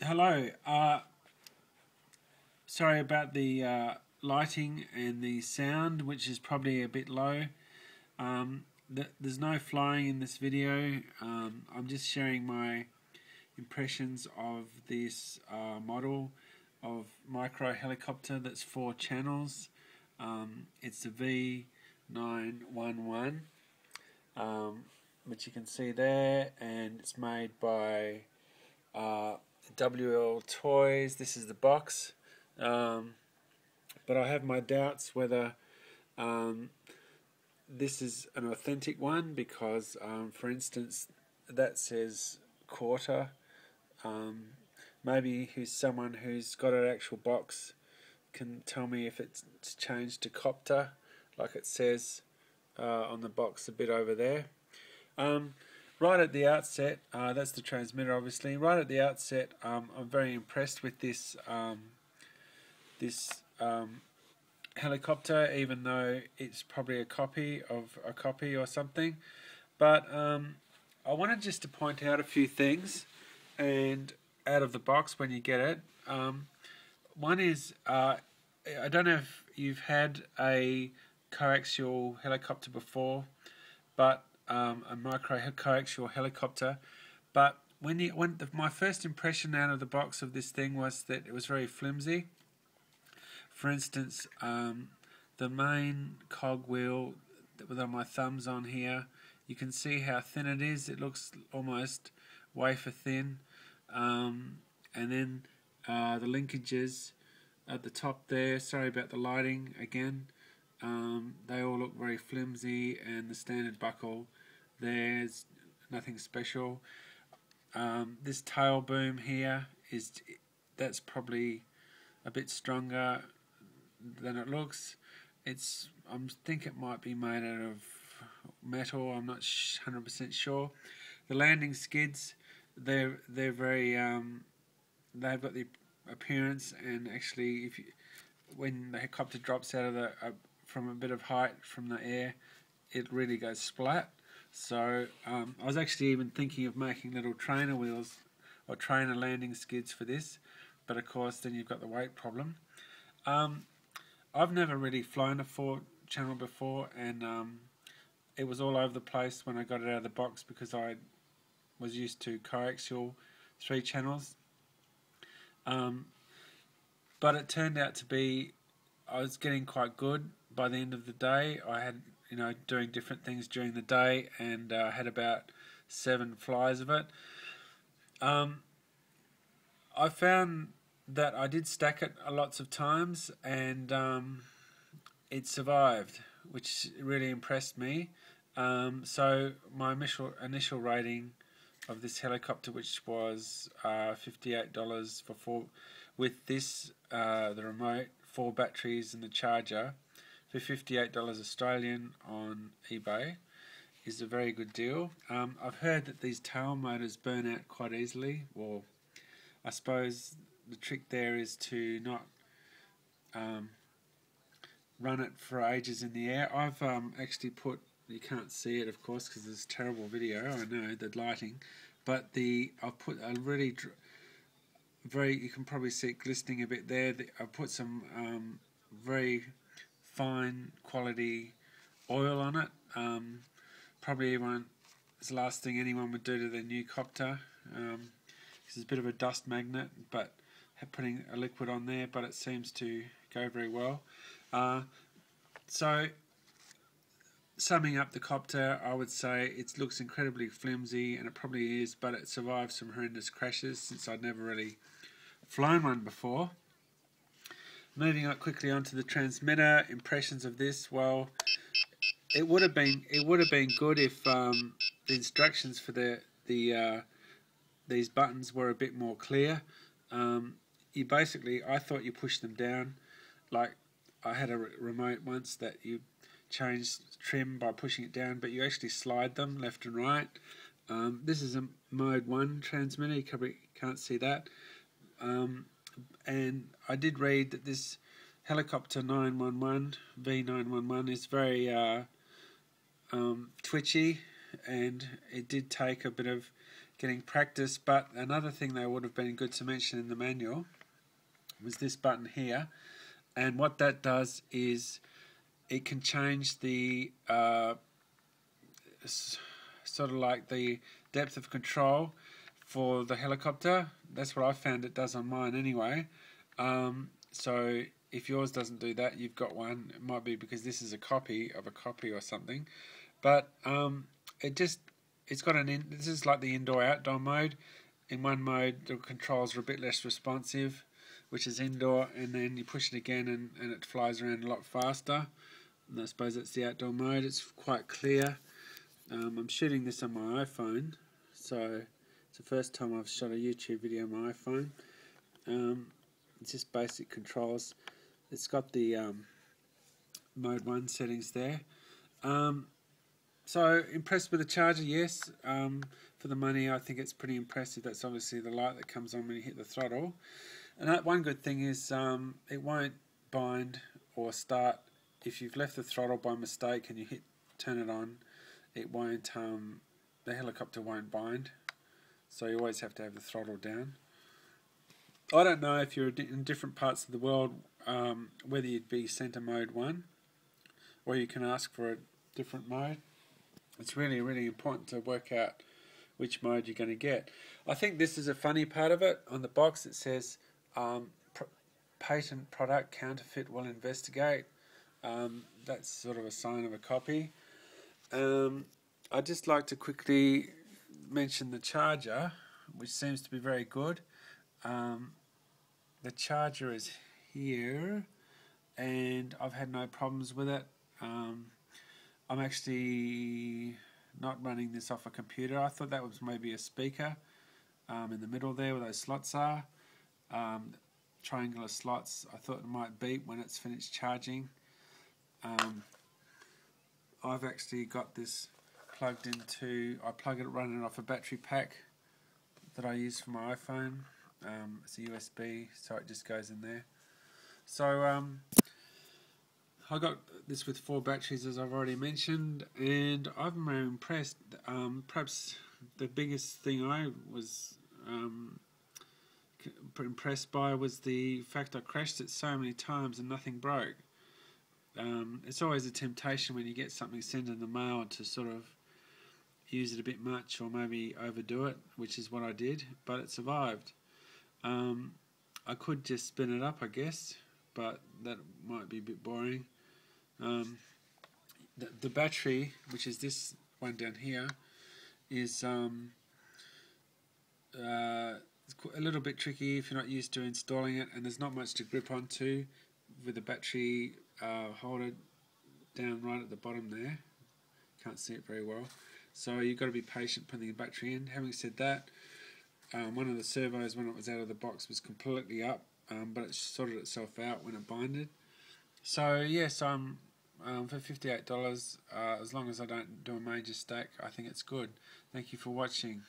Hello. Sorry about the lighting and the sound, which is probably a bit low. There's no flying in this video. I'm just sharing my impressions of this model of micro helicopter that's 4 channels. It's the V911, which you can see there, and it's made by WLtoys. This is the box, but I have my doubts whether this is an authentic one because, for instance, that says quarter. Maybe someone who's got an actual box can tell me if it's changed to copter, like it says on the box a bit over there. Right at the outset, that's the transmitter obviously. Right at the outset, I'm very impressed with this helicopter, even though it's probably a copy of a copy or something. But I wanted just to point out a few things, and out of the box when you get it. One is, I don't know if you've had a coaxial helicopter before, but a micro coaxial helicopter. But my first impression out of the box of this thing was that it was very flimsy. For instance, the main cogwheel with my thumbs on here, you can see how thin it is. It looks almost wafer thin. And then the linkages at the top there, sorry about the lighting again, they all look very flimsy, and the standard buckle, there's nothing special. This tail boom here, that's probably a bit stronger than it looks. I think it might be made out of metal. I'm not 100% sure. The landing skids, they're very they've got the appearance, and actually when the helicopter drops out of from a bit of height from the air, it really goes splat. So I was actually even thinking of making little trainer wheels or trainer landing skids for this, but of course then you've got the weight problem. I've never really flown a 4-channel before, and it was all over the place when I got it out of the box because I was used to coaxial 3 channels. But it turned out to be, I was getting quite good by the end of the day. I had, doing different things during the day, and had about 7 flies of it. I found that I did stack it lots of times, and it survived, which really impressed me. So my initial rating of this helicopter, which was $58 for 4, with this, the remote, 4 batteries and the charger, for $58 Australian on eBay, is a very good deal. I've heard that these tail motors burn out quite easily. Well, I suppose the trick there is to not run it for ages in the air. I've actually put, you can't see it of course because it's terrible video, I know, the lighting, but I've put a really you can probably see it glistening a bit there. I've put some very fine quality oil on it. Probably it's the last thing anyone would do to their new copter. It's a bit of a dust magnet, but putting a liquid on there, but it seems to go very well. So summing up the copter, I would say it looks incredibly flimsy, and it probably is, but it survived some horrendous crashes since I'd never really flown one before. Moving on quickly onto the transmitter, impressions of this. Well, it would have been good if the instructions for these buttons were a bit more clear. I thought you push them down, like I had a remote once that you change trim by pushing it down, but you actually slide them left and right. This is a mode 1 transmitter, you probably can't see that. And I did read that this helicopter V911 is very twitchy, and it did take a bit of getting practice. But another thing that would have been good to mention in the manual was this button here, and what that does is it can change the sort of like the depth of control for the helicopter. That's what I found it does on mine anyway. So if yours doesn't do that, you've got one. It might be because this is a copy of a copy or something. But it's got this is like the indoor-outdoor mode. In one mode, the controls are a bit less responsive, which is indoor, and then you push it again and it flies around a lot faster. And I suppose that's the outdoor mode. It's quite clear. I'm shooting this on my iPhone, so it's the first time I've shot a YouTube video on my iPhone. It's just basic controls. It's got the mode 1 settings there. So impressed with the charger, yes. For the money, I think it's pretty impressive. That's obviously the light that comes on when you hit the throttle. And one good thing is it won't bind or start if you've left the throttle by mistake and you turn it on. It won't. The helicopter won't bind. So you always have to have the throttle down. I don't know if you're in different parts of the world whether you'd be center mode 1 or you can ask for a different mode. It's really, really important to work out which mode you're going to get. I think this is a funny part of it. On the box it says patent product counterfeit will investigate. That's sort of a sign of a copy. I'd just like to quickly mention the charger, which seems to be very good. The charger is here, and I've had no problems with it. I'm actually not running this off a computer. I thought that was maybe a speaker in the middle there where those slots are. Triangular slots. I thought it might beep when it's finished charging. I've actually got this plugged into, I plug it running off a battery pack that I use for my iPhone. It's a USB, so it just goes in there. So I got this with 4 batteries, as I've already mentioned, and I'm very impressed. Perhaps the biggest thing I was impressed by was the fact I crashed it so many times and nothing broke. It's always a temptation when you get something sent in the mail to sort of use it a bit much or maybe overdo it, which is what I did, but it survived. I could just spin it up, I guess, but that might be a bit boring. The battery, which is this one down here, is a little bit tricky if you're not used to installing it, and there's not much to grip onto with the battery holder down right at the bottom there. Can't see it very well, so you've got to be patient putting the battery in. Having said that, one of the servos when it was out of the box was completely up, but it sorted itself out when it binded. So yes, for $58, as long as I don't do a major stack, I think it's good. Thank you for watching.